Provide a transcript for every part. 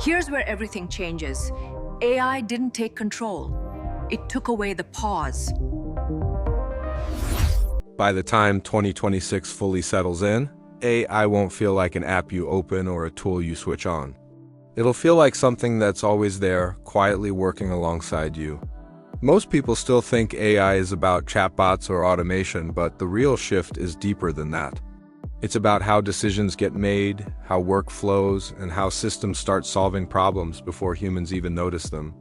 Here's where everything changes. AI didn't take control. It took away the pause. By the time 2026 fully settles in, AI won't feel like an app you open or a tool you switch on. It'll feel like something that's always there, quietly working alongside you. Most people still think AI is about chatbots or automation, but the real shift is deeper than that. It's about how decisions get made, how work flows, and how systems start solving problems before humans even notice them.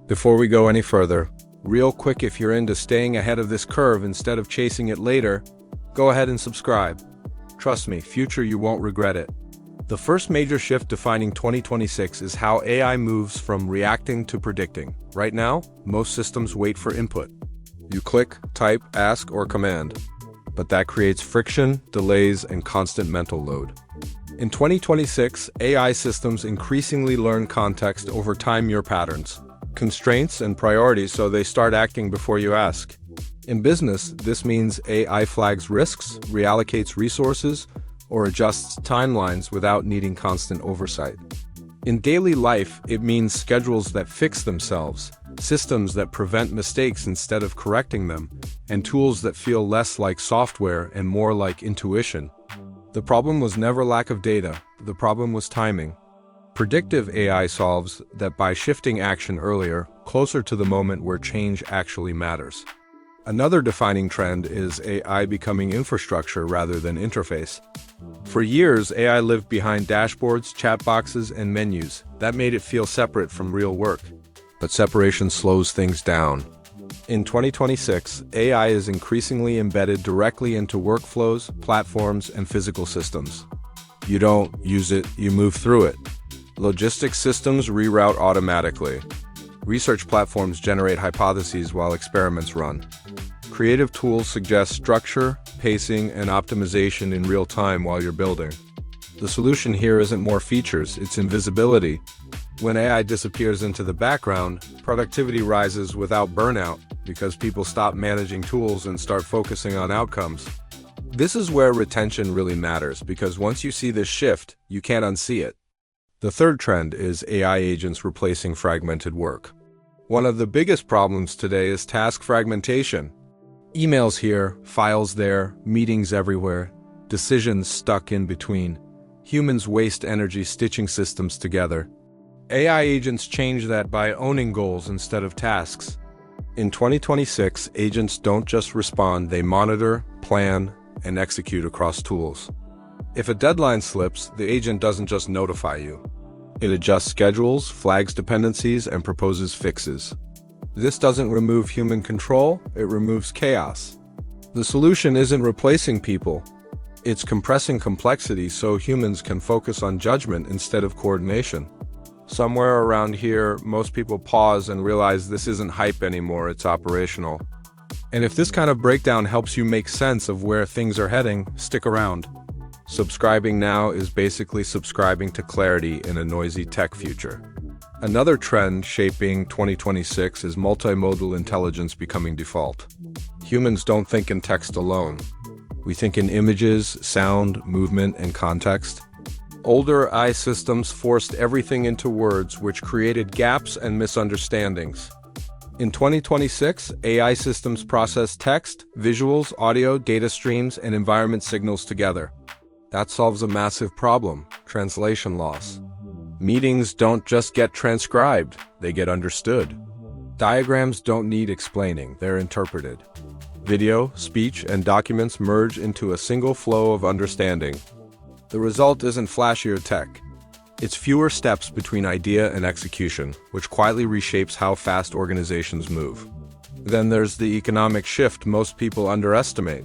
Before we go any further, real quick, if you're into staying ahead of this curve instead of chasing it later, go ahead and subscribe. Trust me, future you won't regret it. The first major shift defining 2026 is how AI moves from reacting to predicting. Right now, most systems wait for input. You click, type, ask, or command. But that creates friction, delays, and constant mental load. In 2026, AI systems increasingly learn context over time, your patterns, constraints, and priorities, so they start acting before you ask. In business, this means AI flags risks, reallocates resources, or adjusts timelines without needing constant oversight. In daily life, it means schedules that fix themselves, systems that prevent mistakes instead of correcting them, and tools that feel less like software and more like intuition. The problem was never lack of data, the problem was timing. Predictive AI solves that by shifting action earlier, closer to the moment where change actually matters. Another defining trend is AI becoming infrastructure rather than interface. For years, AI lived behind dashboards, chat boxes, and menus. That made it feel separate from real work. But separation slows things down. In 2026, AI is increasingly embedded directly into workflows, platforms, and physical systems. You don't use it, you move through it. Logistics systems reroute automatically. Research platforms generate hypotheses while experiments run. Creative tools suggest structure, pacing, and optimization in real time while you're building. The solution here isn't more features, it's invisibility. When AI disappears into the background, productivity rises without burnout because people stop managing tools and start focusing on outcomes. This is where retention really matters, because once you see this shift, you can't unsee it. The third trend is AI agents replacing fragmented work. One of the biggest problems today is task fragmentation. Emails here, files there, meetings everywhere, decisions stuck in between. Humans waste energy stitching systems together. AI agents change that by owning goals instead of tasks. In 2026, agents don't just respond, they monitor, plan, and execute across tools. If a deadline slips, the agent doesn't just notify you. It adjusts schedules, flags dependencies, and proposes fixes. This doesn't remove human control, it removes chaos. The solution isn't replacing people. It's compressing complexity so humans can focus on judgment instead of coordination. Somewhere around here, most people pause and realize this isn't hype anymore, it's operational. And if this kind of breakdown helps you make sense of where things are heading, stick around. Subscribing now is basically subscribing to clarity in a noisy tech future. Another trend shaping 2026 is multimodal intelligence becoming default. Humans don't think in text alone. We think in images, sound, movement, and context. Older AI systems forced everything into words, which created gaps and misunderstandings. In 2026, AI systems process text, visuals, audio, data streams, and environment signals together. That solves a massive problem: translation loss. Meetings don't just get transcribed, they get understood. Diagrams don't need explaining, they're interpreted. Video, speech, and documents merge into a single flow of understanding. The result isn't flashier tech. It's fewer steps between idea and execution, which quietly reshapes how fast organizations move. Then there's the economic shift most people underestimate.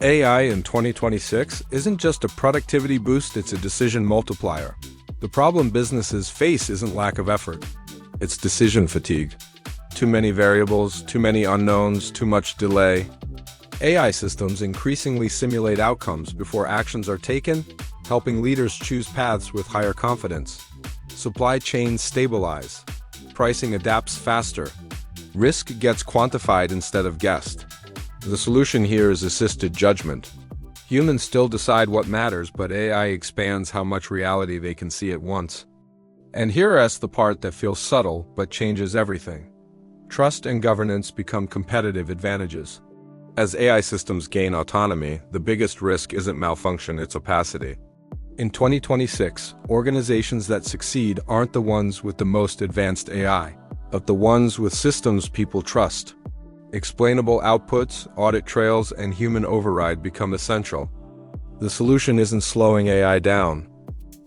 AI in 2026 isn't just a productivity boost, it's a decision multiplier. The problem businesses face isn't lack of effort, it's decision fatigue. Too many variables, too many unknowns, too much delay. AI systems increasingly simulate outcomes before actions are taken, helping leaders choose paths with higher confidence. Supply chains stabilize. Pricing adapts faster. Risk gets quantified instead of guessed. The solution here is assisted judgment. Humans still decide what matters, but AI expands how much reality they can see at once. And here's the part that feels subtle but changes everything. Trust and governance become competitive advantages. As AI systems gain autonomy, the biggest risk isn't malfunction, it's opacity. In 2026, organizations that succeed aren't the ones with the most advanced AI, but the ones with systems people trust. Explainable outputs, audit trails, and human override become essential. The solution isn't slowing AI down.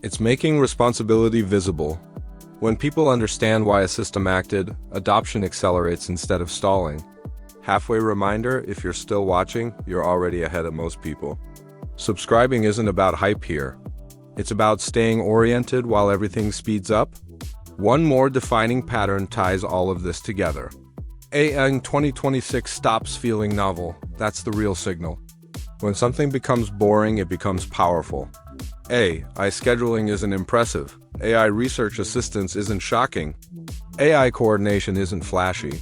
It's making responsibility visible. When people understand why a system acted, adoption accelerates instead of stalling. Halfway reminder, if you're still watching, you're already ahead of most people. Subscribing isn't about hype here. It's about staying oriented while everything speeds up. One more defining pattern ties all of this together. AI in 2026 stops feeling novel. That's the real signal. When something becomes boring, it becomes powerful. AI scheduling isn't impressive. AI research assistance isn't shocking. AI coordination isn't flashy.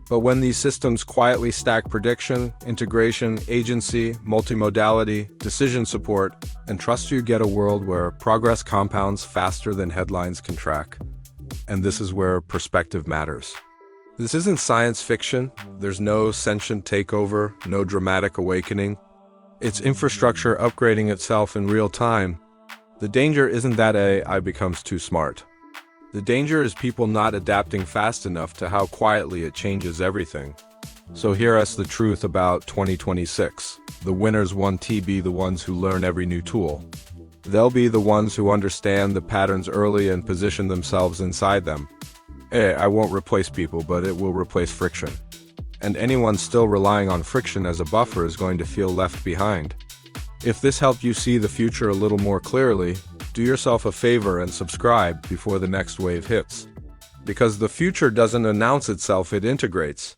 But when these systems quietly stack prediction, integration, agency, multimodality, decision support, and trust, you get a world where progress compounds faster than headlines can track. And this is where perspective matters. This isn't science fiction. There's no sentient takeover, no dramatic awakening. It's infrastructure upgrading itself in real time. The danger isn't that AI becomes too smart. The danger is people not adapting fast enough to how quietly it changes everything. So here's the truth about 2026. The winners won't be the ones who learn every new tool. They'll be the ones who understand the patterns early and position themselves inside them. AI won't replace people, but it will replace friction. And anyone still relying on friction as a buffer is going to feel left behind. If this helped you see the future a little more clearly, do yourself a favor and subscribe before the next wave hits. Because the future doesn't announce itself, it integrates.